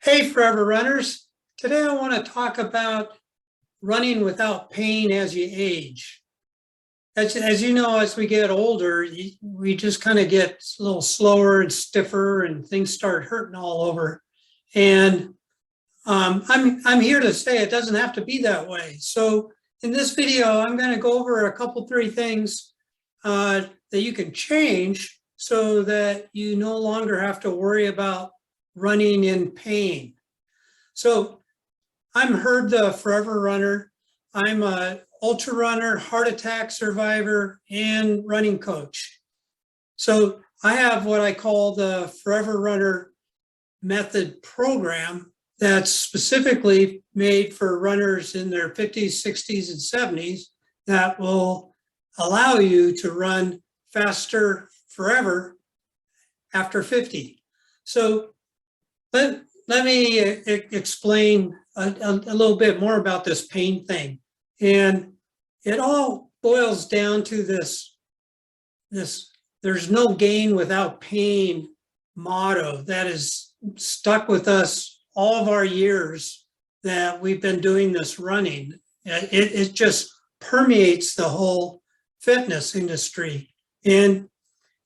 Hey, Forever Runners. Today I want to talk about running without pain as you age. As you know, as we get older, we just kind of get a little slower and stiffer and things start hurting all over. And I'm here to say it doesn't have to be that way. So in this video, I'm going to go over a couple, three things that you can change so that you no longer have to worry about running in pain. So I'm Herb the Forever Runner. I'm an ultra runner, heart attack survivor, and running coach. So I have what I call the Forever Runner Method program that's specifically made for runners in their 50s, 60s, and 70s that will allow you to run faster forever after 50. So let me explain a little bit more about this pain thing. And it all boils down to this there's no gain without pain motto that is stuck with us all of our years that we've been doing this running. It just permeates the whole fitness industry. And,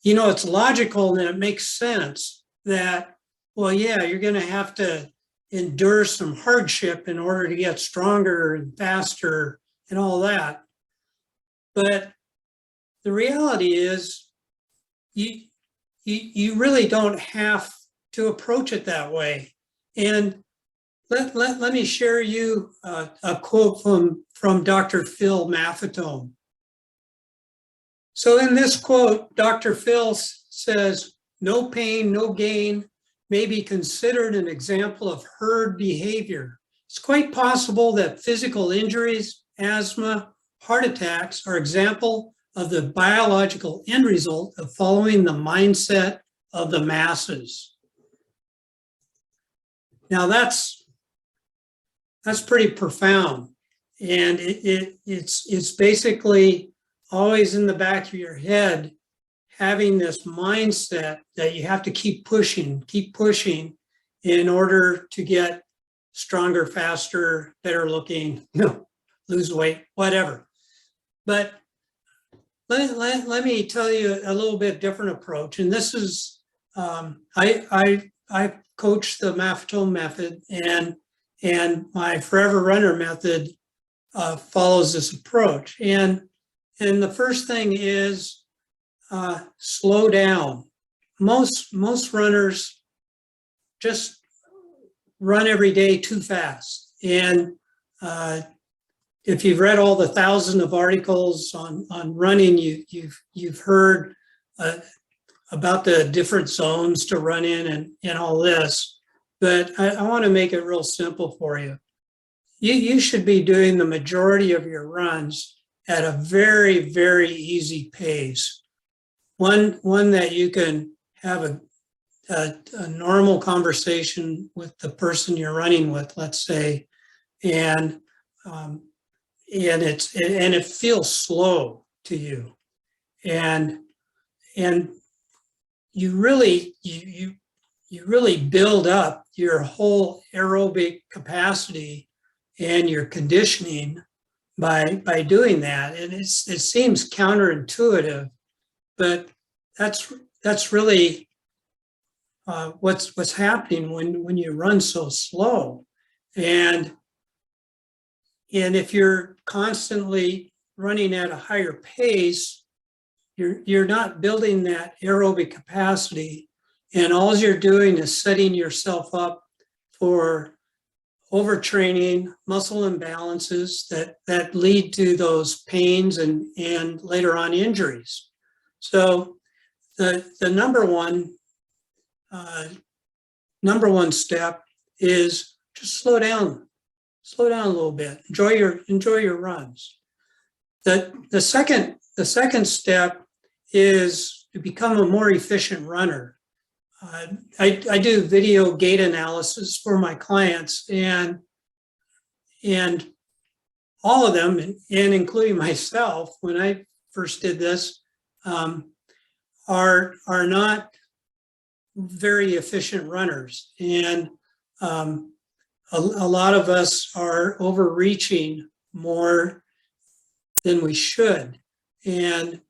you know, it's logical and it makes sense that, well, yeah, you're going to have to endure some hardship in order to get stronger and faster and all that. But the reality is you really don't have to approach it that way. And let me share you a quote from Dr. Phil Maffetone. So in this quote, Dr. Phil says, "No pain, no gain may be considered an example of herd behavior. It's quite possible that physical injuries, asthma, heart attacks are example of the biological end result of following the mindset of the masses." Now that's pretty profound. And it's basically always in the back of your head, having this mindset that you have to keep pushing in order to get stronger, faster, better looking, lose weight, whatever. But let me tell you a little bit different approach. And this is, I coach the Maffetone Method, and my Forever Runner Method follows this approach. And the first thing is, slow down. Most runners just run every day too fast. And if you've read all the thousands of articles on running, you've heard about the different zones to run in and all this. But I want to make it real simple for you. You should be doing the majority of your runs at a very, very easy pace. One that you can have a normal conversation with the person you're running with, let's say, and it feels slow to you, and you really build up your whole aerobic capacity and your conditioning by doing that. And it seems counterintuitive, but that's really what's happening when you run so slow. And if you're constantly running at a higher pace, you're not building that aerobic capacity, and all you're doing is setting yourself up for overtraining, muscle imbalances that lead to those pains and later on injuries. So the number one step is just slow down a little bit. Enjoy your runs. The second step is to become a more efficient runner. I do video gait analysis for my clients, and all of them, and including myself, when I first did this, are not very efficient runners. And A lot of us are overreaching more than we should. And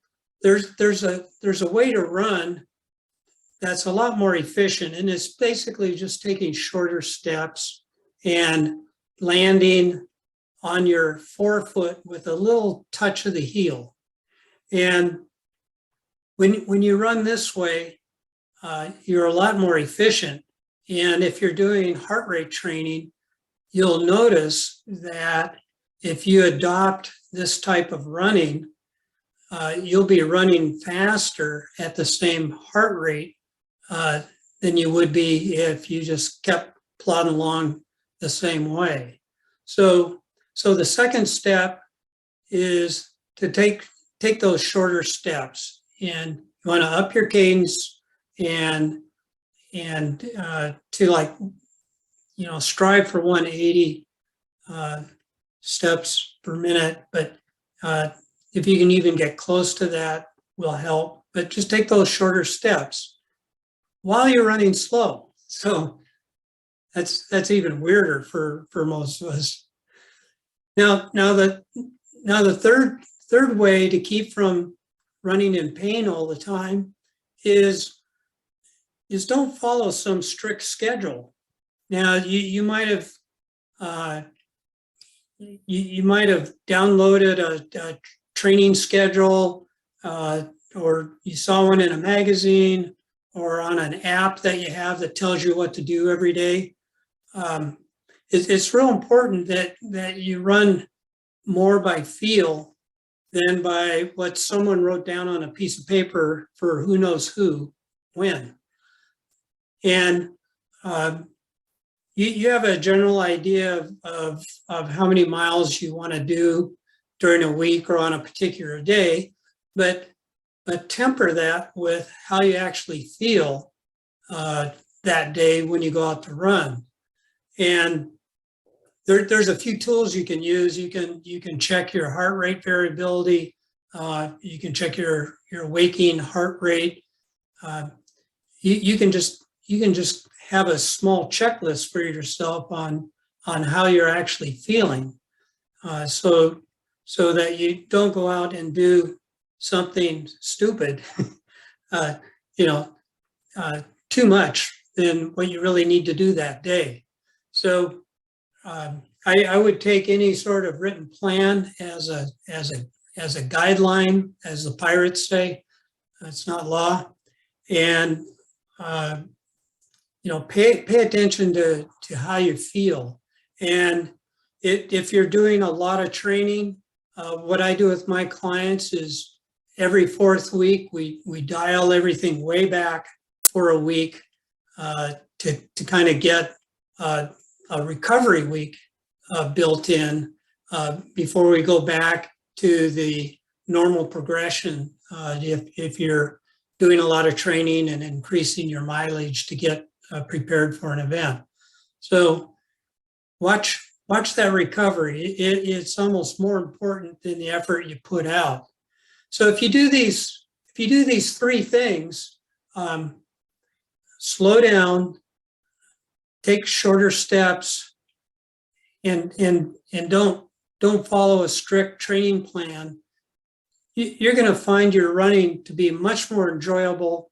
there's a way to run that's a lot more efficient. And it's basically just taking shorter steps and landing on your forefoot with a little touch of the heel. And when you run this way, you're a lot more efficient. And if you're doing heart rate training, you'll notice that if you adopt this type of running, you'll be running faster at the same heart rate than you would be if you just kept plodding along the same way. So the second step is to take those shorter steps, and you want to up your cadence and to, like, strive for 180 steps per minute. But if you can even get close to that, will help. But just take those shorter steps while you're running slow. So that's even weirder for most of us. Now the third way to keep from running in pain all the time is don't follow some strict schedule. Now you might have downloaded a training schedule, or you saw one in a magazine or on an app that you have that tells you what to do every day. It's real important that you run more by feel than by what someone wrote down on a piece of paper for who knows who, when. And you have a general idea of how many miles you want to do during a week or on a particular day, but temper that with how you actually feel that day when you go out to run. And there's a few tools you can use. You can check your heart rate variability. You can check your waking heart rate. You can just have a small checklist for yourself on how you're actually feeling, so that you don't go out and do something stupid, too much than what you really need to do that day. So I would take any sort of written plan as a guideline, as the pirates say. It's not law. And pay attention to how you feel. And if you're doing a lot of training, what I do with my clients is every fourth week we dial everything way back for a week to kind of get a recovery week built in before we go back to the normal progression. If you're doing a lot of training and increasing your mileage to get prepared for an event. So watch that recovery. It's almost more important than the effort you put out. So if you do these three things, slow down, take shorter steps, and don't follow a strict training plan, you're going to find your running to be much more enjoyable.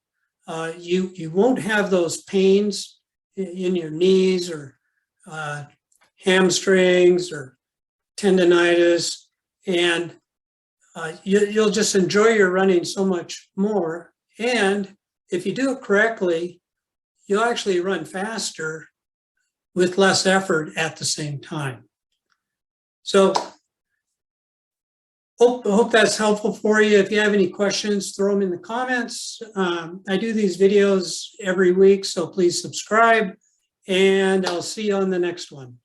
You won't have those pains in your knees or hamstrings or tendonitis, and you'll just enjoy your running so much more. And if you do it correctly, you'll actually run faster with less effort at the same time. So hope that's helpful for you. If you have any questions, throw them in the comments. I do these videos every week, so please subscribe, and I'll see you on the next one.